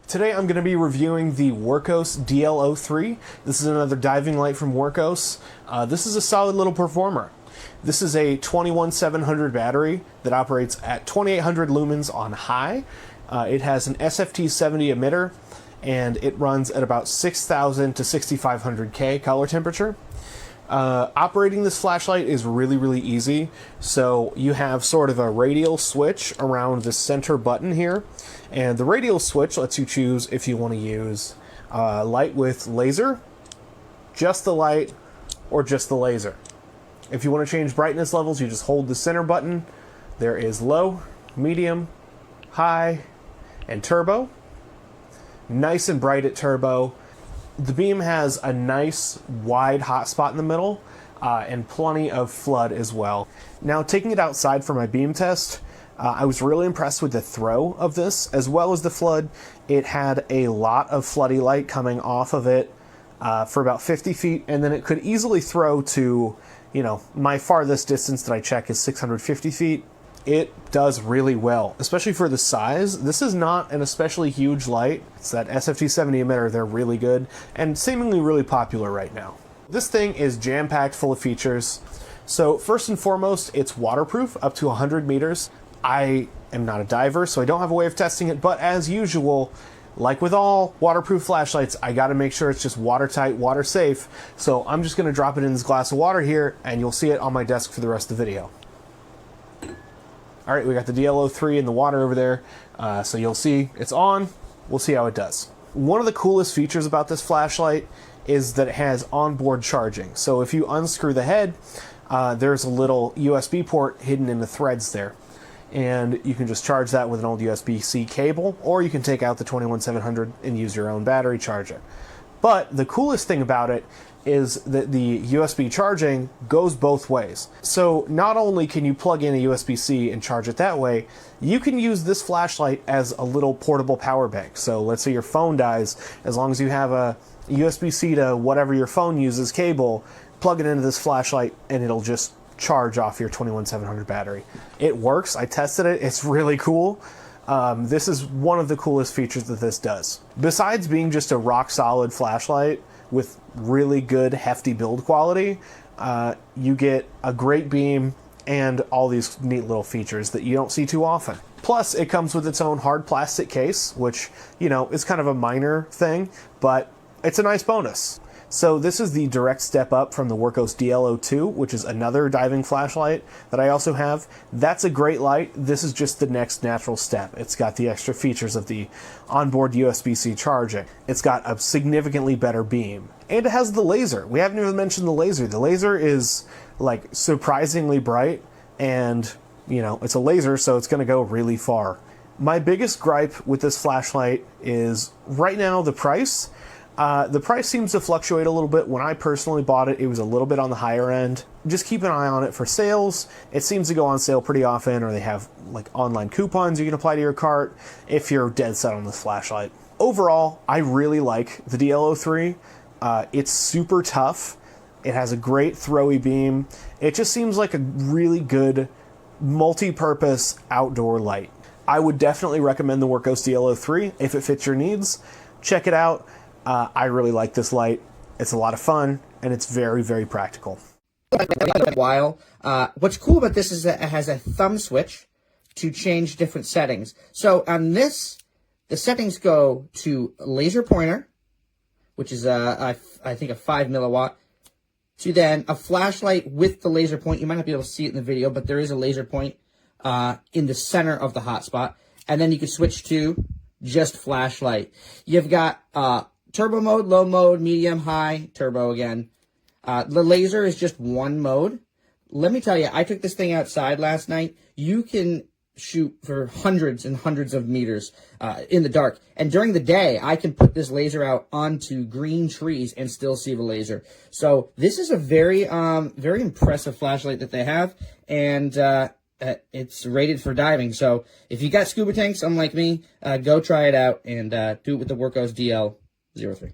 Today I'm going to be reviewing the Wurkkos DL03. This is another diving light from Wurkkos. This is a solid little performer. This is a 21700 battery that operates at 2800 lumens on high. It has an SFT70 emitter, and it runs at about 6000 to 6500 K color temperature. Operating this flashlight is really easy. So you have sort of a radial switch around the center button here, and the radial switch lets you choose if you want to use light with laser, just the light, or just the laser. If you want to change brightness levels, you just hold the center button. There is low, medium, high, and turbo. Nice and bright at turbo. The beam has a nice wide hotspot in the middle and plenty of flood as well. Now, taking it outside for my beam test, I was really impressed with the throw of this as well as the flood. It had a lot of floody light coming off of it for about 50 feet, and then it could easily throw to, you know, my farthest distance that I check is 650 feet. It does really well, especially for the size. This is not an especially huge light. It's that SFT70 emitter. They're really good and seemingly really popular right now. This thing is jam-packed full of features. So first and foremost, it's waterproof up to 100 meters. I am not a diver, so I don't have a way of testing it, but as usual, like with all waterproof flashlights, I gotta make sure it's just watertight, water safe. So I'm just gonna drop it in this glass of water here, and you'll see it on my desk for the rest of the video. All right, we got the DL03 in the water over there, so you'll see it's on. We'll see how it does. One of the coolest features about this flashlight is that it has onboard charging. So if you unscrew the head, there's a little USB port hidden in the threads there, and you can just charge that with an old USB-C cable, or you can take out the 21700 and use your own battery charger. But the coolest thing about it is that the USB charging goes both ways. So not only can you plug in a USB-C and charge it that way, you can use this flashlight as a little portable power bank. So let's say your phone dies, as long as you have a USB-C to whatever your phone uses cable, plug it into this flashlight and it'll just charge off your 21700 battery. It works. I tested it. It's really cool. This is one of the coolest features that this does. Besides being just a rock solid flashlight with really good hefty build quality, you get a great beam and all these neat little features that you don't see too often. Plus, it comes with its own hard plastic case, which, you know, is kind of a minor thing, but it's a nice bonus. So this is the direct step up from the Wurkkos DL02, which is another diving flashlight that I also have. That's a great light. This is just the next natural step. It's got the extra features of the onboard USB-C charging. It's got a significantly better beam. And it has the laser. We haven't even mentioned the laser. The laser is like surprisingly bright, and you know, it's a laser, so it's going to go really far. My biggest gripe with this flashlight is right now the price. The price seems to fluctuate a little bit. When I personally bought it, it was a little bit on the higher end. Just keep an eye on it for sales. It seems to go on sale pretty often, or they have like online coupons you can apply to your cart if you're dead set on this flashlight. Overall, I really like the DL03. It's super tough. It has a great throwy beam. It just seems like a really good multi-purpose outdoor light. I would definitely recommend the Wurkkos DL03 if it fits your needs. Check it out. I really like this light. It's a lot of fun, and it's very practical. What's cool about this is that it has a thumb switch to change different settings. So on this, the settings go to laser pointer, which is I think a 5 milliwatt, to then a flashlight with the laser point. You might not be able to see it in the video, but there is a laser point in the center of the hotspot. And then you can switch to just flashlight. You've got turbo mode, low mode, medium, high, turbo again. The laser is just one mode. Let me tell you, I took this thing outside last night. You can shoot for hundreds and hundreds of meters in the dark. And during the day, I can put this laser out onto green trees and still see the laser. So this is a very impressive flashlight that they have, and it's rated for diving. So if you got scuba tanks, unlike me, go try it out and do it with the Wurkkos DL03.